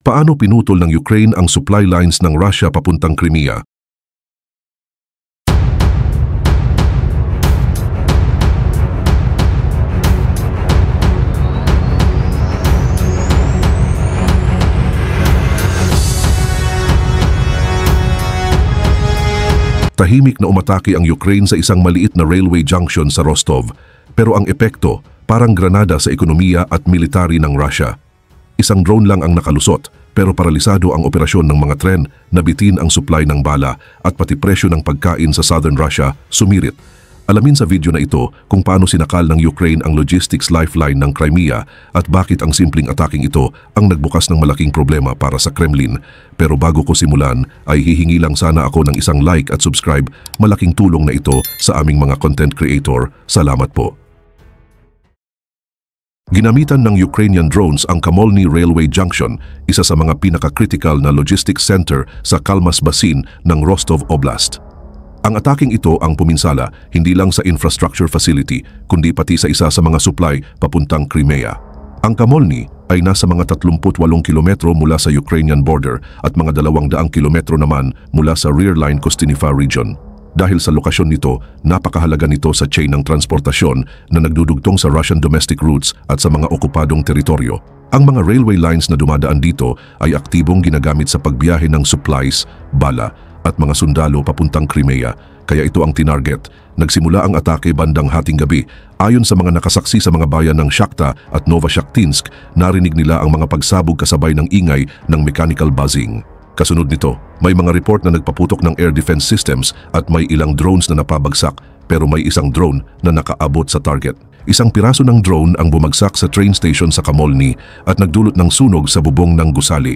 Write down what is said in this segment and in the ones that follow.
Paano pinutol ng Ukraine ang supply lines ng Russia papuntang Crimea? Tahimik na umatake ang Ukraine sa isang maliit na railway junction sa Rostov, pero ang epekto parang granada sa ekonomiya at military ng Russia. Isang drone lang ang nakalusot, pero paralisado ang operasyon ng mga tren, nabitin ang supply ng bala at pati presyo ng pagkain sa southern Russia sumirit. Alamin sa video na ito kung paano sinakal ng Ukraine ang logistics lifeline ng Crimea at bakit ang simpleng ataking ito ang nagbukas ng malaking problema para sa Kremlin. Pero bago ko simulan ay hihingi lang sana ako ng isang like at subscribe. Malaking tulong na ito sa aming mga content creator. Salamat po. Ginamitan ng Ukrainian drones ang Kamolny Railway Junction, isa sa mga pinaka-critical na logistics center sa Kalmas Basin ng Rostov Oblast. Ang ataking ito ang puminsala hindi lang sa infrastructure facility kundi pati sa isa sa mga supply papuntang Crimea. Ang Kamolny ay nasa mga 38 kilometro mula sa Ukrainian border at mga 200 kilometro naman mula sa rear line Kostinifa region. Dahil sa lokasyon nito, napakahalaga nito sa chain ng transportasyon na nagdudugtong sa Russian domestic routes at sa mga okupadong teritoryo. Ang mga railway lines na dumadaan dito ay aktibong ginagamit sa pagbiyahe ng supplies, bala at mga sundalo papuntang Crimea, kaya ito ang tinarget. Nagsimula ang atake bandang hating gabi. Ayon sa mga nakasaksi sa mga bayan ng Shakhta at Novoshakhtinsk, narinig nila ang mga pagsabog kasabay ng ingay ng mechanical buzzing. Kasunod nito, may mga report na nagpaputok ng air defense systems at may ilang drones na napabagsak, pero may isang drone na nakaabot sa target. Isang piraso ng drone ang bumagsak sa train station sa Kamolny at nagdulot ng sunog sa bubong ng gusali.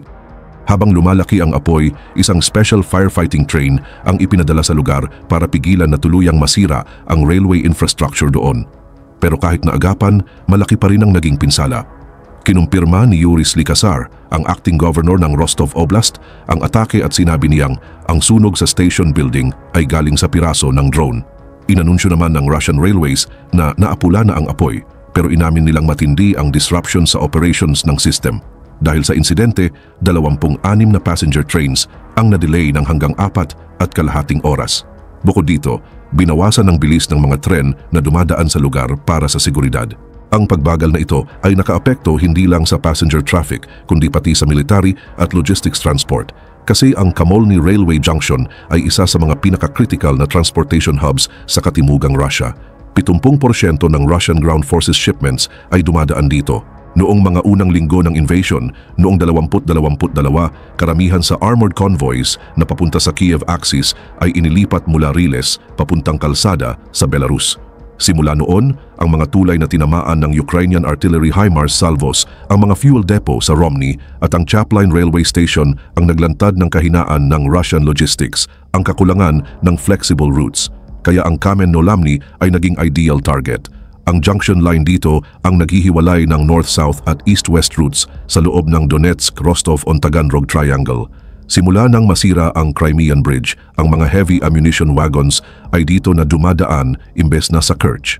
Habang lumalaki ang apoy, isang special firefighting train ang ipinadala sa lugar para pigilan na tuluyang masira ang railway infrastructure doon. Pero kahit naagapan, malaki pa rin ang naging pinsala. Kinumpirma ni Yuri Slikasar, ang acting governor ng Rostov Oblast, ang atake at sinabi niyang ang sunog sa station building ay galing sa piraso ng drone. Inanunsyo naman ng Russian Railways na naapula na ang apoy, pero inamin nilang matindi ang disruption sa operations ng system. Dahil sa insidente, 26 na passenger trains ang na-delay ng hanggang 4.5 oras. Bukod dito, binawasan ang bilis ng mga tren na dumadaan sa lugar para sa seguridad. Ang pagbagal na ito ay nakaapekto hindi lang sa passenger traffic kundi pati sa military at logistics transport. Kasi ang Kamolny Railway Junction ay isa sa mga pinaka-critical na transportation hubs sa katimugang Russia. 70% ng Russian Ground Forces shipments ay dumadaan dito. Noong mga unang linggo ng invasion, noong 2022, karamihan sa armored convoys na papunta sa Kiev Axis ay inilipat mula Riles papuntang kalsada sa Belarus. Simula noon, ang mga tulay na tinamaan ng Ukrainian artillery HIMARS salvos, ang mga fuel depot sa Romny at ang Chapline Railway Station ang naglantad ng kahinaan ng Russian logistics, ang kakulangan ng flexible routes. Kaya ang Kamen-Nolamny ay naging ideal target. Ang junction line dito ang naghihiwalay ng north-south at east-west routes sa loob ng Donetsk-Rostov-on-Taganrog Triangle. Simula nang masira ang Crimean Bridge, ang mga heavy ammunition wagons ay dito na dumadaan imbes na sa Kerch.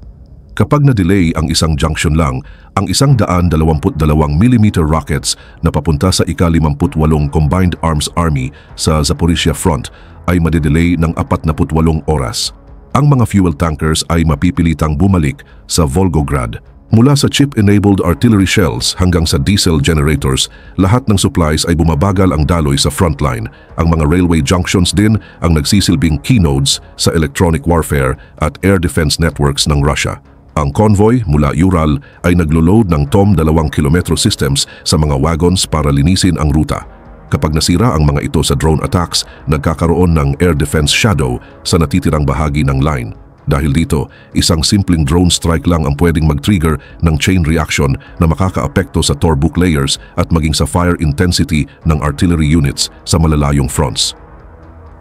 Kapag na-delay ang isang junction lang, ang 122mm rockets na papunta sa ika-58 Combined Arms Army sa Zaporizhia Front ay madedelay ng 48 oras. Ang mga fuel tankers ay mapipilitang bumalik sa Volgograd. Mula sa chip-enabled artillery shells hanggang sa diesel generators, lahat ng supplies ay bumabagal ang daloy sa frontline. Ang mga railway junctions din ang nagsisilbing keynodes sa electronic warfare at air defense networks ng Russia. Ang convoy mula Ural ay naglo-load ng TOM 2 kilometro systems sa mga wagons para linisin ang ruta. Kapag nasira ang mga ito sa drone attacks, nagkakaroon ng air defense shadow sa natitirang bahagi ng line. Dahil dito, isang simpleng drone strike lang ang pwedeng mag-trigger ng chain reaction na makakaapekto sa Torbuk layers at maging sa fire intensity ng artillery units sa malalayong fronts.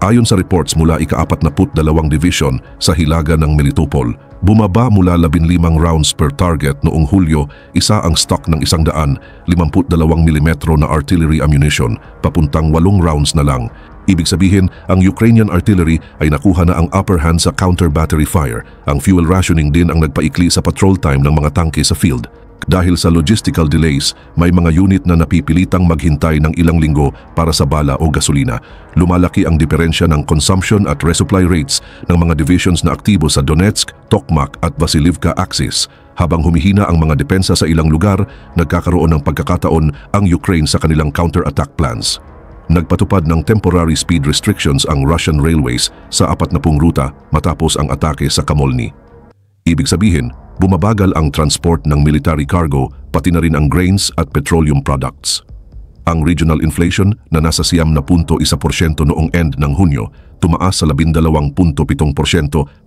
Ayon sa reports mula ika-42 Division sa hilaga ng Melitopol, bumaba mula 15 rounds per target noong Hulyo, isa ang stock ng 152mm na artillery ammunition, papuntang 8 rounds na lang. Ibig sabihin, ang Ukrainian artillery ay nakuha na ang upper hand sa counter-battery fire. Ang fuel rationing din ang nagpaikli sa patrol time ng mga tangke sa field. Dahil sa logistical delays, may mga unit na napipilitang maghintay ng ilang linggo para sa bala o gasolina. Lumalaki ang diferensya ng consumption at resupply rates ng mga divisions na aktibo sa Donetsk, Tokmak at Vasilivka axis. Habang humihina ang mga depensa sa ilang lugar, nagkakaroon ng pagkakataon ang Ukraine sa kanilang counter-attack plans. Nagpatupad ng temporary speed restrictions ang Russian railways sa 40 ruta matapos ang atake sa Kamolny. Ibig sabihin, bumabagal ang transport ng military cargo pati na rin ang grains at petroleum products. Ang regional inflation na nasa 9.1% noong end ng Hunyo, tumaas sa 12.7%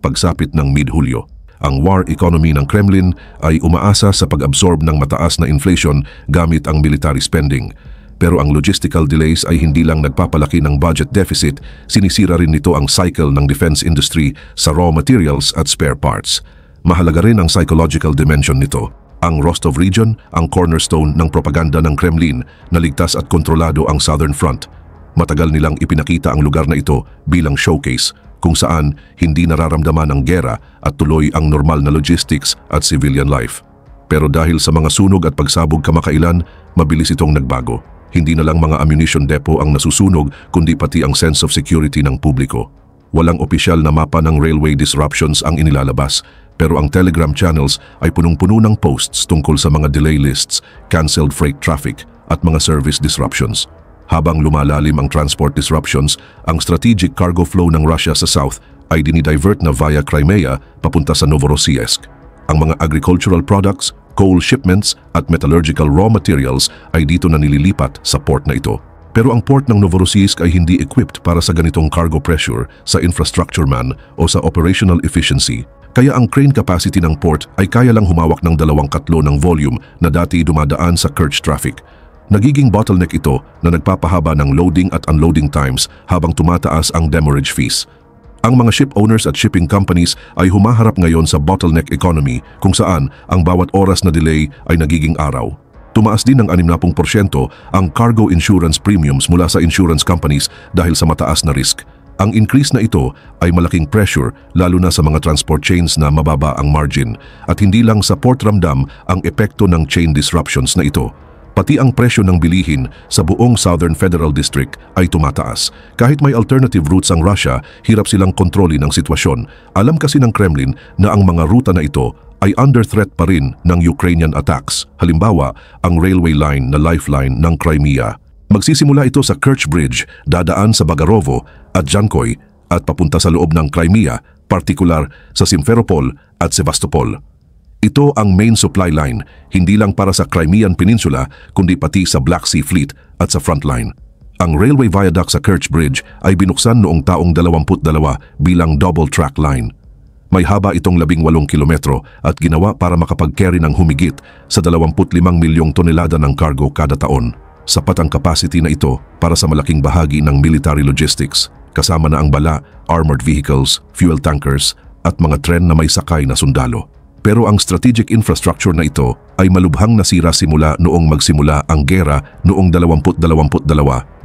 pagsapit ng mid-Hulyo. Ang war economy ng Kremlin ay umaasa sa pag-absorb ng mataas na inflation gamit ang military spending. Pero ang logistical delays ay hindi lang nagpapalaki ng budget deficit, sinisira rin nito ang cycle ng defense industry sa raw materials at spare parts. Mahalaga rin ang psychological dimension nito. Ang Rostov region, ang cornerstone ng propaganda ng Kremlin, na ligtas at kontrolado ang Southern Front. Matagal nilang ipinakita ang lugar na ito bilang showcase kung saan hindi nararamdaman ang gera at tuloy ang normal na logistics at civilian life. Pero dahil sa mga sunog at pagsabog kamakailan, mabilis itong nagbago. Hindi na lang mga ammunition depot ang nasusunog kundi pati ang sense of security ng publiko. Walang opisyal na mapa ng railway disruptions ang inilalabas, pero ang Telegram channels ay punong-puno ng posts tungkol sa mga delay lists, cancelled freight traffic at mga service disruptions. Habang lumalalim ang transport disruptions, ang strategic cargo flow ng Russia sa south ay dinidivert na via Crimea papunta sa Novorossiysk. Ang mga agricultural products, coal shipments at metallurgical raw materials ay dito na nililipat sa port na ito. Pero ang port ng Novorossiysk ay hindi equipped para sa ganitong cargo pressure sa infrastructure man o sa operational efficiency. Kaya ang crane capacity ng port ay kaya lang humawak ng 2/3 ng volume na dati dumadaan sa Kerch traffic. Nagiging bottleneck ito na nagpapahaba ng loading at unloading times habang tumataas ang demurrage fees. Ang mga ship owners at shipping companies ay humaharap ngayon sa bottleneck economy kung saan ang bawat oras na delay ay nagiging araw. Tumaas din ng 60% ang cargo insurance premiums mula sa insurance companies dahil sa mataas na risk. Ang increase na ito ay malaking pressure lalo na sa mga transport chains na mababa ang margin at hindi lang sa port ramdam ang epekto ng chain disruptions na ito. Pati ang presyo ng bilihin sa buong Southern Federal District ay tumataas. Kahit may alternative routes ang Russia, hirap silang kontrolin ang sitwasyon. Alam kasi ng Kremlin na ang mga ruta na ito ay under threat pa rin ng Ukrainian attacks. Halimbawa, ang railway line na lifeline ng Crimea. Magsisimula ito sa Kerch Bridge, dadaan sa Bagarovo at Jankoy at papunta sa loob ng Crimea, partikular sa Simferopol at Sevastopol. Ito ang main supply line, hindi lang para sa Crimean Peninsula kundi pati sa Black Sea Fleet at sa frontline. Ang railway viaduct sa Kerch Bridge ay binuksan noong taong 22 bilang double track line. May haba itong 18 kilometro at ginawa para makapag-carry ng humigit sa 25 milyong tonelada ng cargo kada taon. Sapat ang capacity na ito para sa malaking bahagi ng military logistics, kasama na ang bala, armored vehicles, fuel tankers at mga tren na may sakay na sundalo. Pero ang strategic infrastructure na ito ay malubhang nasira simula noong magsimula ang gera noong 2022,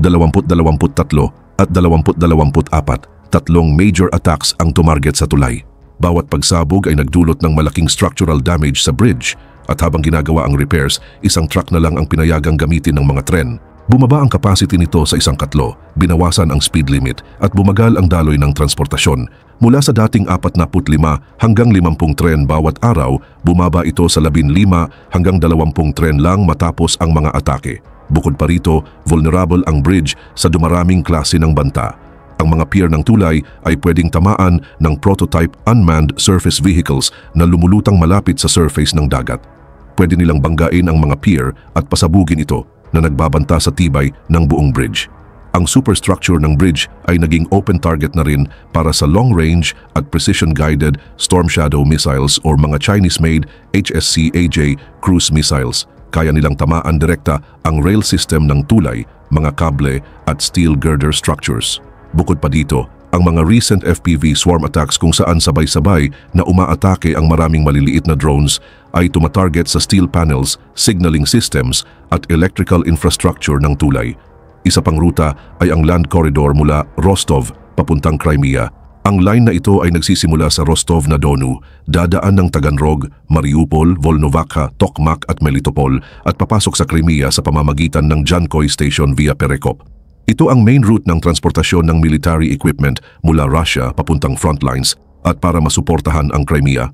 2023 at 2024. Tatlong major attacks ang tumarget sa tulay. Bawat pagsabog ay nagdulot ng malaking structural damage sa bridge at habang ginagawa ang repairs, isang truck na lang ang pinayagang gamitin ng mga tren. Bumaba ang capacity nito sa 1/4, binawasan ang speed limit at bumagal ang daloy ng transportasyon. Mula sa dating 45 hanggang 50 tren bawat araw, bumaba ito sa 15 hanggang 20 tren lang matapos ang mga atake. Bukod pa rito, vulnerable ang bridge sa dumaraming klase ng banta. Ang mga pier ng tulay ay pwedeng tamaan ng prototype unmanned surface vehicles na lumulutang malapit sa surface ng dagat. Pwede nilang banggain ang mga pier at pasabugin ito na nagbabanta sa tibay ng buong bridge. Ang superstructure ng bridge ay naging open target na rin para sa long-range at precision-guided Storm Shadow missiles or mga Chinese-made HSC-AJ cruise missiles. Kaya nilang tamaan direkta ang rail system ng tulay, mga kable at steel girder structures. Bukod pa dito, ang mga recent FPV swarm attacks kung saan sabay-sabay na umaatake ang maraming maliliit na drones ay tumatarget sa steel panels, signaling systems at electrical infrastructure ng tulay. Isa pang ruta ay ang land corridor mula Rostov papuntang Crimea. Ang line na ito ay nagsisimula sa Rostov-na-Donu, dadaan ng Taganrog, Mariupol, Volnovakha, Tokmak at Melitopol at papasok sa Crimea sa pamamagitan ng Jankoy Station via Perekop. Ito ang main route ng transportasyon ng military equipment mula Russia papuntang frontlines at para masuportahan ang Crimea.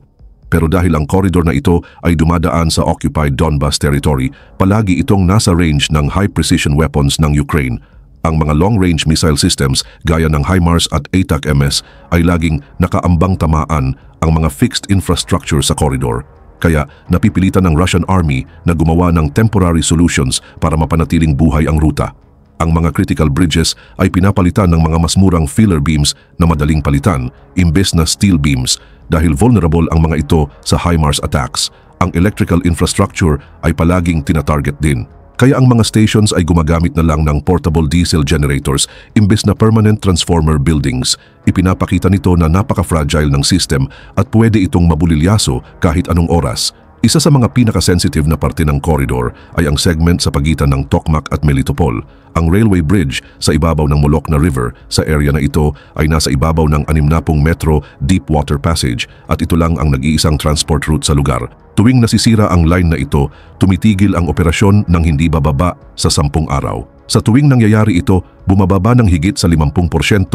Pero dahil ang corridor na ito ay dumadaan sa occupied Donbas territory, palagi itong nasa range ng high-precision weapons ng Ukraine. Ang mga long-range missile systems gaya ng HIMARS at ATAC-MS ay laging nakaambang tamaan ang mga fixed infrastructure sa corridor. Kaya napipilitan ng Russian Army na gumawa ng temporary solutions para mapanatiling buhay ang ruta. Ang mga critical bridges ay pinapalitan ng mga mas murang filler beams na madaling palitan imbes na steel beams dahil vulnerable ang mga ito sa HIMARS attacks. Ang electrical infrastructure ay palaging tinatarget din. Kaya ang mga stations ay gumagamit na lang ng portable diesel generators imbes na permanent transformer buildings. Ipinapakita nito na napaka-fragile ng system at pwede itong mabulilyaso kahit anong oras. Isa sa mga pinaka-sensitive na parte ng corridor ay ang segment sa pagitan ng Tokmak at Melitopol. Ang railway bridge sa ibabaw ng Molokna River sa area na ito ay nasa ibabaw ng 60 metro deep water passage at ito lang ang nag-iisang transport route sa lugar. Tuwing nasisira ang line na ito, tumitigil ang operasyon ng hindi bababa sa 10 araw. Sa tuwing nangyayari ito, bumababa ng higit sa 50%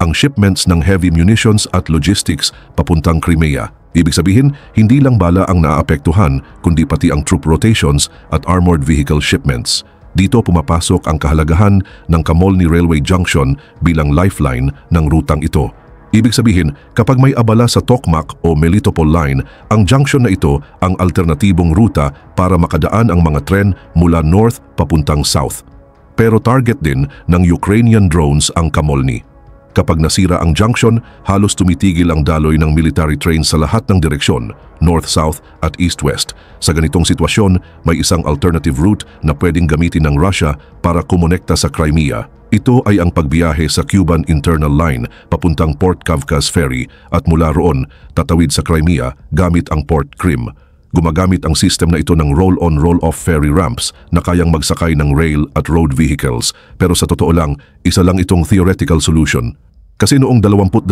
ang shipments ng heavy munitions at logistics papuntang Crimea. Ibig sabihin, hindi lang bala ang naaapektuhan, kundi pati ang troop rotations at armored vehicle shipments. Dito pumapasok ang kahalagahan ng Kamolny Railway Junction bilang lifeline ng rutang ito. Ibig sabihin, kapag may abala sa Tokmak o Melitopol line, ang junction na ito ang alternatibong ruta para makadaan ang mga tren mula north papuntang south. Pero target din ng Ukrainian drones ang Kamolny. Kapag nasira ang junction, halos tumitigil ang daloy ng military trains sa lahat ng direksyon, north-south at east-west. Sa ganitong sitwasyon, may isang alternative route na pwedeng gamitin ng Russia para kumonekta sa Crimea. Ito ay ang pagbiyahe sa Cuban Internal Line papuntang Port Kavkaz Ferry at mula roon tatawid sa Crimea gamit ang Port Krim. Gumagamit ang system na ito ng roll-on roll-off ferry ramps na kayang magsakay ng rail at road vehicles. Pero sa totoo lang, isa lang itong theoretical solution. Kasi noong 2023,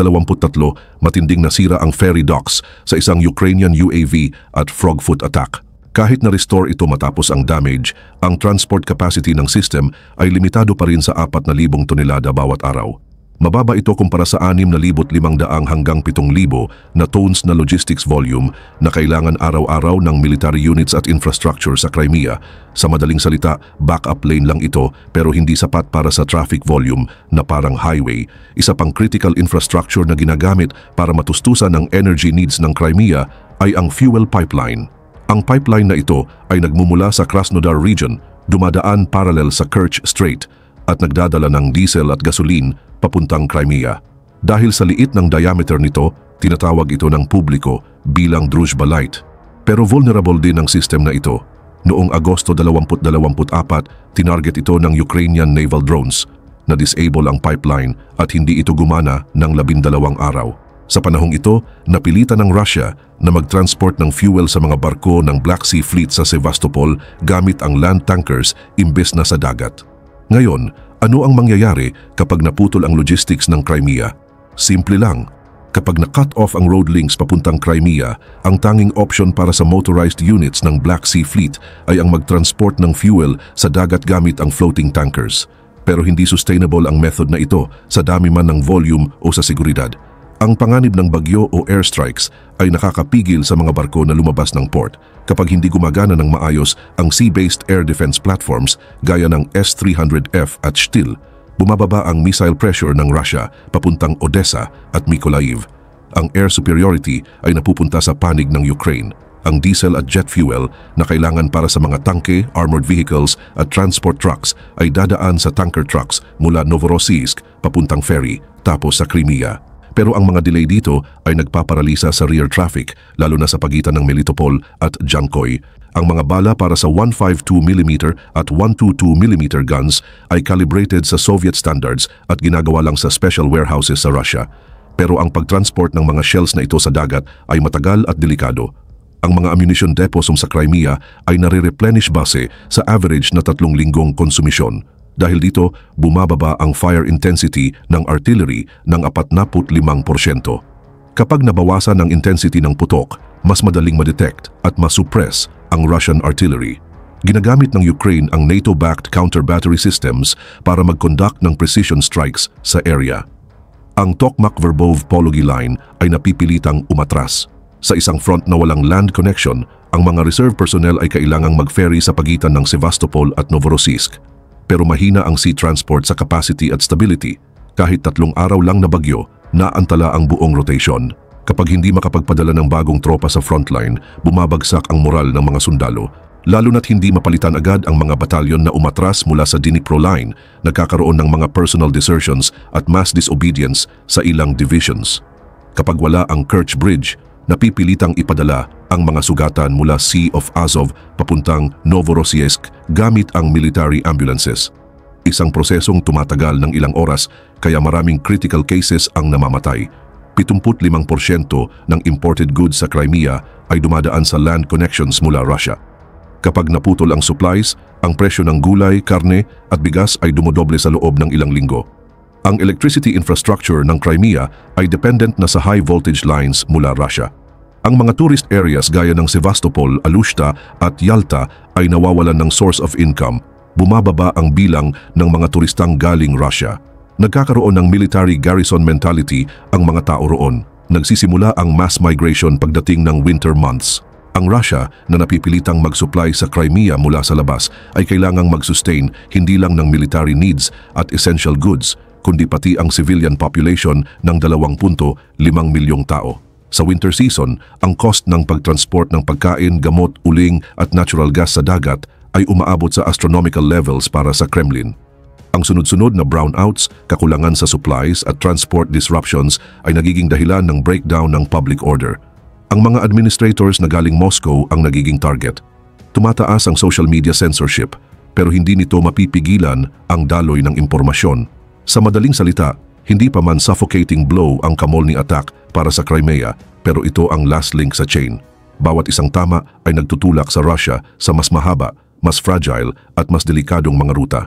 matinding nasira ang ferry docks sa isang Ukrainian UAV at frogfoot attack. Kahit na-restore ito matapos ang damage, ang transport capacity ng system ay limitado pa rin sa 4,000 tonelada bawat araw. Mababa ito kumpara sa 6,500 hanggang 7,000 na tons na logistics volume na kailangan araw-araw ng military units at infrastructure sa Crimea. Sa madaling salita, backup lane lang ito pero hindi sapat para sa traffic volume na parang highway. Isa pang critical infrastructure na ginagamit para matustusan ang energy needs ng Crimea ay ang fuel pipeline. Ang pipeline na ito ay nagmumula sa Krasnodar region, dumadaan parallel sa Kerch Strait at nagdadala ng diesel at gasoline papuntang Crimea. Dahil sa liit ng diameter nito, tinatawag ito ng publiko bilang Druzhba Light. Pero vulnerable din ang system na ito. Noong Agosto 2024, tinarget ito ng Ukrainian naval drones. Na-disable ang pipeline at hindi ito gumana ng 12 araw. Sa panahong ito, napilitan ng Russia na mag-transport ng fuel sa mga barko ng Black Sea Fleet sa Sevastopol gamit ang land tankers imbes na sa dagat. Ngayon, ano ang mangyayari kapag naputol ang logistics ng Crimea? Simple lang. Kapag na-cut off ang road links papuntang Crimea, ang tanging option para sa motorized units ng Black Sea Fleet ay ang mag-transport ng fuel sa dagat gamit ang floating tankers. Pero hindi sustainable ang method na ito sa dami man ng volume o sa seguridad. Ang panganib ng bagyo o airstrikes ay nakakapigil sa mga barko na lumabas ng port kapag hindi gumagana ng maayos ang sea-based air defense platforms gaya ng S-300F at Shtil. Bumababa ang missile pressure ng Russia papuntang Odessa at Mykolaiv. Ang air superiority ay napupunta sa panig ng Ukraine. Ang diesel at jet fuel na kailangan para sa mga tangke, armored vehicles at transport trucks ay dadaan sa tanker trucks mula Novorossiysk papuntang ferry tapos sa Crimea. Pero ang mga delay dito ay nagpaparalisa sa rear traffic, lalo na sa pagitan ng Melitopol at Jankoy. Ang mga bala para sa 152mm at 122mm guns ay calibrated sa Soviet standards at ginagawa lang sa special warehouses sa Russia. Pero ang pagtransport ng mga shells na ito sa dagat ay matagal at delikado. Ang mga ammunition depots sa Crimea ay nare-replenish base sa average na 3 linggong konsumisyon. Dahil dito, bumababa ang fire intensity ng artillery ng 45%. Kapag nabawasan ang intensity ng putok, mas madaling ma-detect at ma-suppress ang Russian artillery. Ginagamit ng Ukraine ang NATO-backed counter-battery systems para mag-conduct ng precision strikes sa area. Ang Tokmak-Verbov-Pologi line ay napipilitang umatras. Sa isang front na walang land connection, ang mga reserve personnel ay kailangang mag-ferry sa pagitan ng Sevastopol at Novorossiysk. Pero mahina ang sea transport sa capacity at stability. Kahit 3 araw lang na bagyo, naantala ang buong rotation. Kapag hindi makapagpadala ng bagong tropa sa frontline, bumabagsak ang moral ng mga sundalo. Lalo na't hindi mapalitan agad ang mga batalyon na umatras mula sa Dnipro line, nagkakaroon ng mga personal desertions at mass disobedience sa ilang divisions. Kapag wala ang Kerch Bridge, napipilitang ipadala ang mga sugatan mula Sea of Azov papuntang Novorossiysk gamit ang military ambulances. Isang prosesong tumatagal ng ilang oras kaya maraming critical cases ang namamatay. 75% ng imported goods sa Crimea ay dumadaan sa land connections mula Russia. Kapag naputol ang supplies, ang presyo ng gulay, karne at bigas ay dumodoble sa loob ng ilang linggo. Ang electricity infrastructure ng Crimea ay dependent na sa high voltage lines mula Russia. Ang mga tourist areas gaya ng Sevastopol, Alushta at Yalta ay nawawalan ng source of income. Bumababa ang bilang ng mga turistang galing Russia. Nagkakaroon ng military garrison mentality ang mga tao roon. Nagsisimula ang mass migration pagdating ng winter months. Ang Russia na napipilitang mag-supply sa Crimea mula sa labas ay kailangang mag-sustain hindi lang ng military needs at essential goods, kundi pati ang civilian population ng 2.5 milyong tao. Sa winter season, ang cost ng pagtransport ng pagkain, gamot, uling at natural gas sa dagat ay umaabot sa astronomical levels para sa Kremlin. Ang sunod-sunod na brownouts, kakulangan sa supplies at transport disruptions ay nagiging dahilan ng breakdown ng public order. Ang mga administrators na galing Moscow ang nagiging target. Tumataas ang social media censorship, pero hindi nito mapipigilan ang daloy ng impormasyon. Sa madaling salita, hindi pa man suffocating blow ang Kamolny attack para sa Crimea, pero ito ang last link sa chain. Bawat isang tama ay nagtutulak sa Russia sa mas mahaba, mas fragile at mas delikadong mga ruta.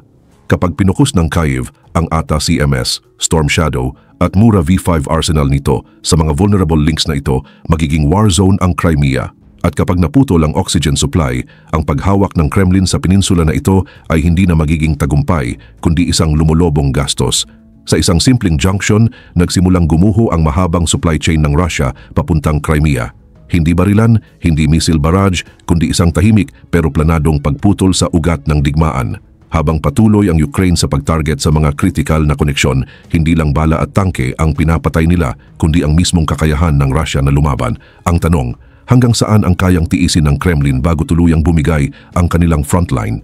Kapag pinukus ng Kyiv ang ATA-CMS, Storm Shadow at Mura V5 arsenal nito sa mga vulnerable links na ito, magiging war zone ang Crimea. At kapag naputol ang oxygen supply, ang paghawak ng Kremlin sa peninsula na ito ay hindi na magiging tagumpay kundi isang lumulobong gastos. Sa isang simpleng junction, nagsimulang gumuho ang mahabang supply chain ng Russia papuntang Crimea. Hindi barilan, hindi missile barrage, kundi isang tahimik pero planadong pagputol sa ugat ng digmaan. Habang patuloy ang Ukraine sa pag-target sa mga critical na koneksyon, hindi lang bala at tangke ang pinapatay nila, kundi ang mismong kakayahan ng Russia na lumaban. Ang tanong, hanggang saan ang kayang tiisin ng Kremlin bago tuluyang bumigay ang kanilang frontline?